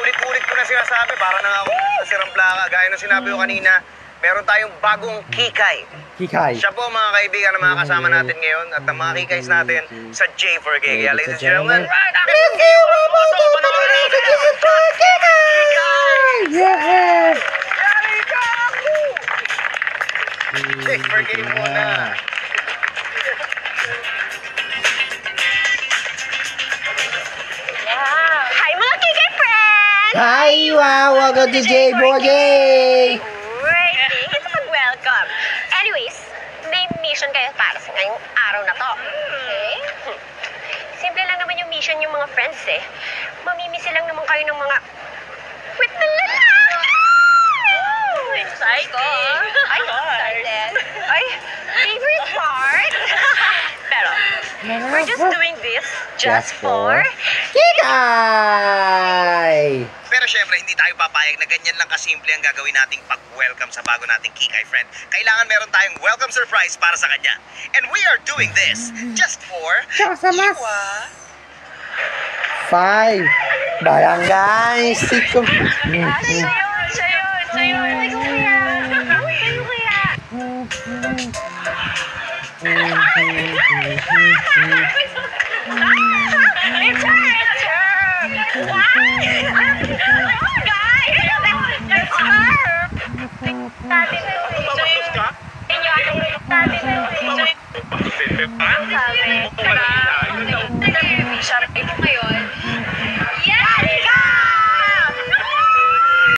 Paulit-ulit ko na sinasabi, para na ako nasirang plaka. Gaya ng sinabi ko kanina, meron tayong bagong kikay. Kikay. Siya po mga kaibigan na mga kasama natin ngayon at ang mga kikays natin sa J4K. Kaya ladies and gentlemen, Let's go! Yeah! J4K muna. Hi mga kikay friends! Hi! Wow! Welcome to J4K! Uy, thank you sa pag-welcome. Anyways, may mission kayo para sa ngayong araw na to. Okay? Simple lang naman yung mission yung mga friends eh. Mamimisi lang naman kayo ng mga wait na lalaki! Exciting! Ay, excited. Ay, favorite part? Pero, we're just doing this just for Kikay! Pero syempre, hindi tayo papayag na ganyan lang kasimple ang gagawin nating pag-welcome sa bago nating kikay friend. Kailangan meron tayong welcome surprise para sa kanya. And we are doing this just for Kasamas! you, ah. 5 Barangay Siko. Siya yun. Ay, kuya. Kayo kuya. It's her. Oh, guys. It's her. Sabi ko.